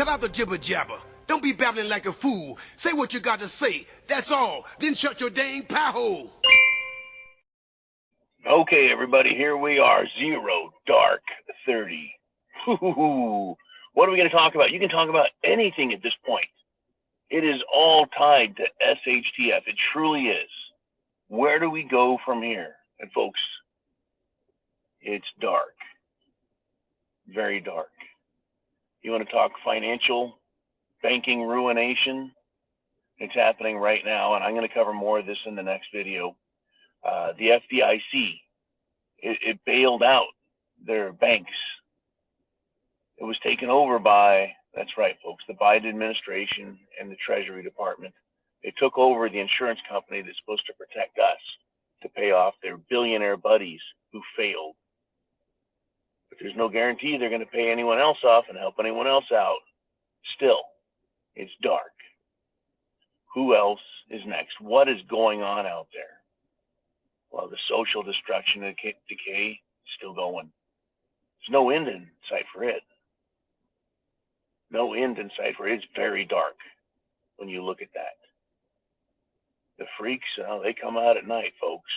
Cut out the jibber jabber. Don't be babbling like a fool. Say what you got to say. That's all. Then shut your dang pie hole. Okay, everybody, here we are. 0 Dark 30. What are we going to talk about? You can talk about anything at this point. It is all tied to SHTF. It truly is. Where do we go from here? And folks, it's dark. Very dark. You want to talk financial, banking ruination? It's happening right now, and I'm going to cover more of this in the next video. The FDIC, it bailed out their banks. It was taken over by, that's right, folks, the Biden administration and the Treasury Department. They took over the insurance company that's supposed to protect us to pay off their billionaire buddies who failed. But there's no guarantee they're going to pay anyone else off and help anyone else out. Still, it's dark. Who else is next? What is going on out there? Well, the social destruction and decay is still going. There's no end in sight for it. No end in sight for it. It's very dark when you look at that. The freaks, they come out at night, folks.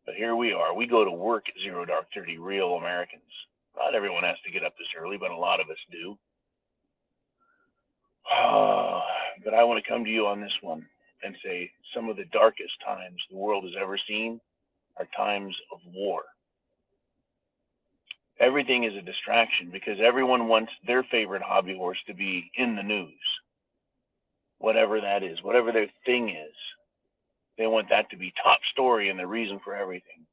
But here we are. We go to work at 0 Dark 30, real Americans. Not everyone has to get up this early, but a lot of us do. But I want to come to you on this one and say some of the darkest times the world has ever seen are times of war. Everything is a distraction because everyone wants their favorite hobby horse to be in the news. Whatever that is, whatever their thing is. They want that to be top story and the reason for everything.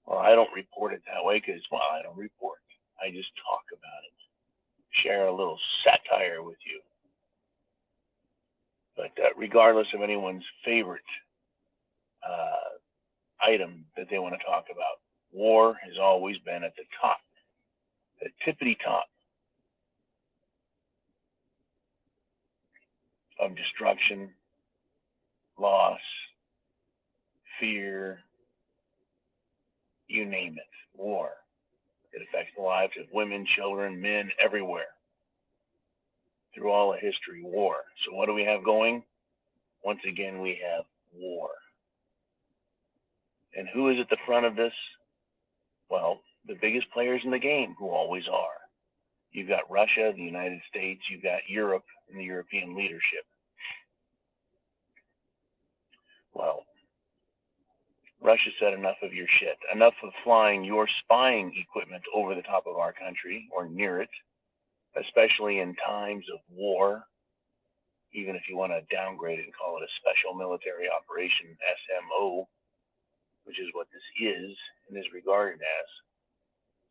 Well, I don't report it that way because, well, I don't report. I just talk about it. Share a little satire with you. But regardless of anyone's favorite item that they want to talk about, war has always been at the top, the tippity top of destruction, loss, fear, you name it, war. It affects the lives of women, children, men, everywhere. Through all of history, war. So what do we have going? Once again, we have war. And who is at the front of this? Well, the biggest players in the game, who always are. You've got Russia, the United States, you've got Europe, and the European leadership. Well, Russia said enough of your shit, enough of flying your spying equipment over the top of our country or near it, especially in times of war, even if you want to downgrade it and call it a special military operation, SMO, which is what this is and is regarded as.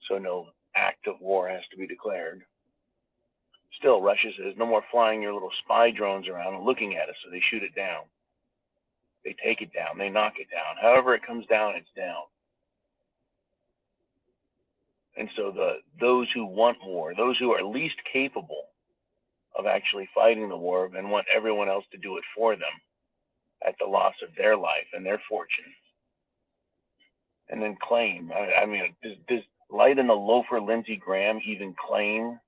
So no act of war has to be declared. Still, Russia says no more flying your little spy drones around and looking at us, so they shoot it down. They take it down. They knock it down. However it comes down, it's down. And so those who want war, those who are least capable of actually fighting the war and want everyone else to do it for them at the loss of their life and their fortune. And then claim. I mean, does Light and the loafer Lindsey Graham even claim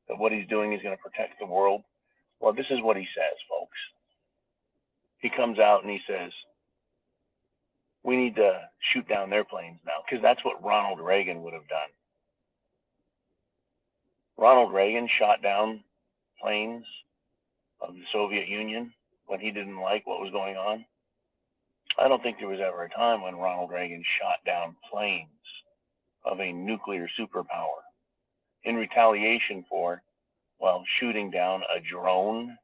that what he's doing is going to protect the world? Well, this is what he says, folks. He comes out and he says, we need to shoot down their planes now, because that's what Ronald Reagan would have done. Ronald Reagan shot down planes of the Soviet Union when he didn't like what was going on. I don't think there was ever a time when Ronald Reagan shot down planes of a nuclear superpower in retaliation for, well, shooting down a drone.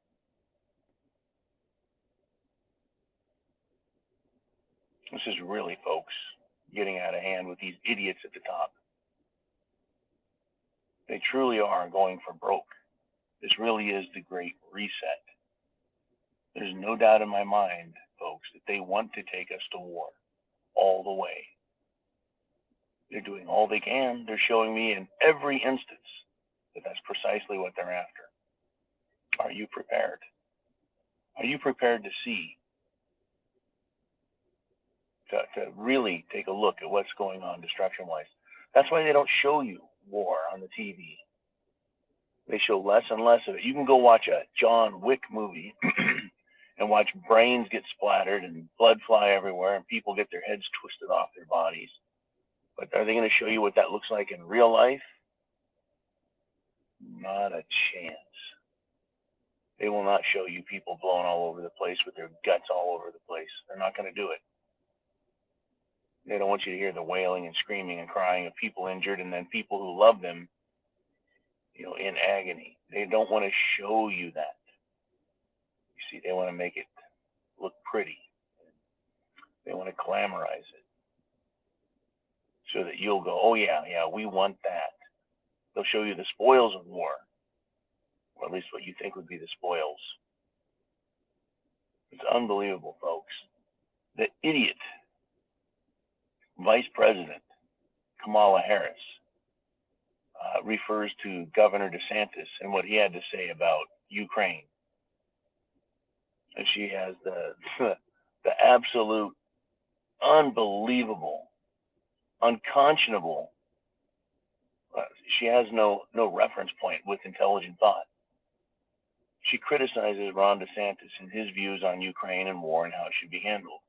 This is really, folks, getting out of hand with these idiots at the top. They truly are going for broke. This really is the Great Reset. There's no doubt in my mind, folks, that they want to take us to war all the way. They're doing all they can. They're showing me in every instance that that's precisely what they're after. Are you prepared? Are you prepared to see, to really take a look at what's going on destruction-wise? That's why they don't show you war on the TV. They show less and less of it. You can go watch a John Wick movie and watch brains get splattered and blood fly everywhere and people get their heads twisted off their bodies. But are they going to show you what that looks like in real life? Not a chance. They will not show you people blown all over the place with their guts all over the place. They're not going to do it. They don't want you to hear the wailing and screaming and crying of people injured and then people who love them, in agony. They don't want to show you that. You see, they want to make it look pretty. They want to glamorize it so that you'll go, oh yeah, we want that. They'll show you the spoils of war, or at least what you think would be the spoils. It's unbelievable, folks. The idiot Vice President Kamala Harris refers to Governor DeSantis and what he had to say about Ukraine. And she has the absolute unbelievable, unconscionable, she has no reference point with intelligent thought. She criticizes Ron DeSantis and his views on Ukraine and war and how it should be handled.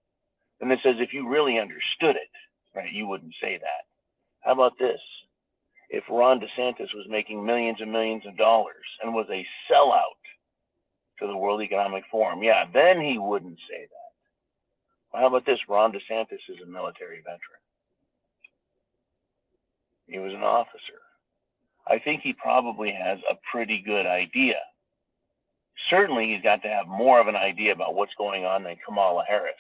And it says if you really understood it, right, you wouldn't say that. How about this? If Ron DeSantis was making millions and millions of dollars and was a sellout to the World Economic Forum, then he wouldn't say that. Well, how about this? Ron DeSantis is a military veteran. He was an officer. I think he probably has a pretty good idea. Certainly, he's got to have more of an idea about what's going on than Kamala Harris,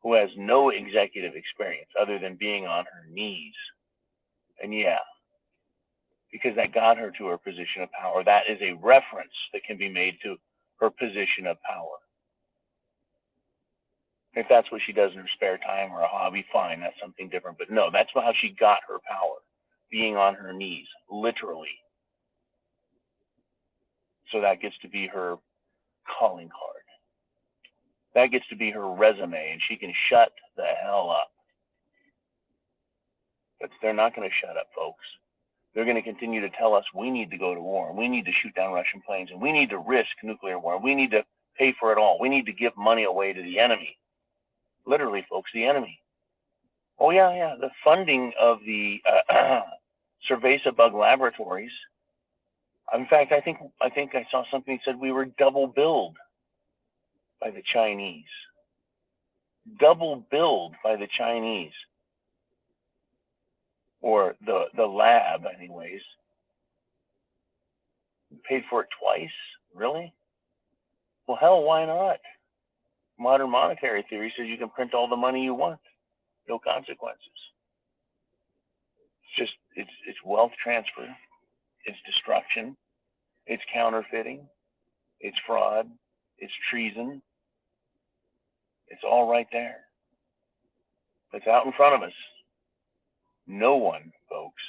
who has no executive experience other than being on her knees. And because that got her to her position of power. That is a reference that can be made to her position of power. If that's what she does in her spare time or a hobby, fine, that's something different. But no, that's how she got her power, being on her knees, literally. So that gets to be her calling card. That gets to be her resume, and she can shut the hell up. But they're not going to shut up, folks. They're going to continue to tell us we need to go to war, and we need to shoot down Russian planes, and we need to risk nuclear war, and we need to pay for it all. We need to give money away to the enemy. Literally, folks, the enemy. Oh, the funding of the Cerveza bug laboratories. In fact, I think I saw something that said we were double billed by the Chinese. Double billed by the Chinese. Or the lab, anyways. Paid for it twice? Really? Well, hell, why not? Modern monetary theory says you can print all the money you want. No consequences. It's wealth transfer. It's destruction. It's counterfeiting. It's fraud. It's treason. It's all right there. It's out in front of us. No one, folks,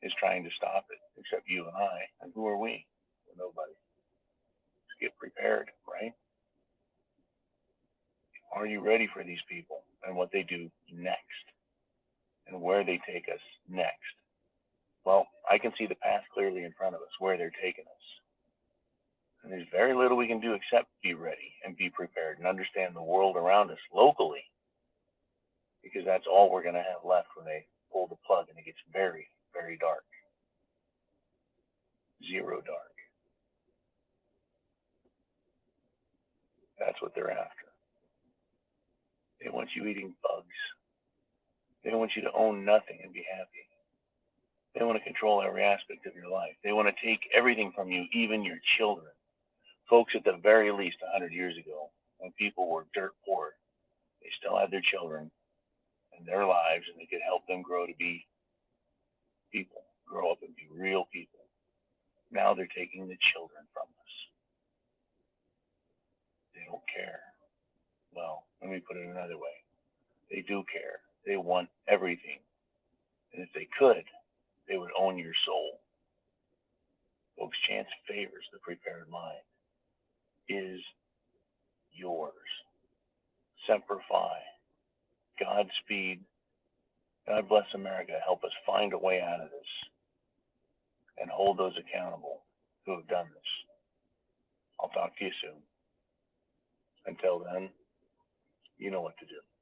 is trying to stop it except you and I. And who are we? Well, nobody. Just get prepared, right? Are you ready for these people and what they do next and where they take us next? Well, I can see the path clearly in front of us, where they're taking us. And there's very little we can do except be ready and be prepared and understand the world around us locally, because that's all we're going to have left when they pull the plug and it gets very, very dark. Zero dark. That's what they're after. They want you eating bugs. They want you to own nothing and be happy. They want to control every aspect of your life. They want to take everything from you, even your children. Folks, at the very least, 100 years ago, when people were dirt poor, they still had their children and their lives, and they could help them grow to be people, grow up and be real people. Now they're taking the children from us. They don't care. Well, let me put it another way. They do care. They want everything. And if they could, they would own your soul. Folks, chance favors the prepared mind. Is yours. Semper Fi. Godspeed. God bless America. Help us find a way out of this and hold those accountable who have done this. I'll talk to you soon. Until then, you know what to do.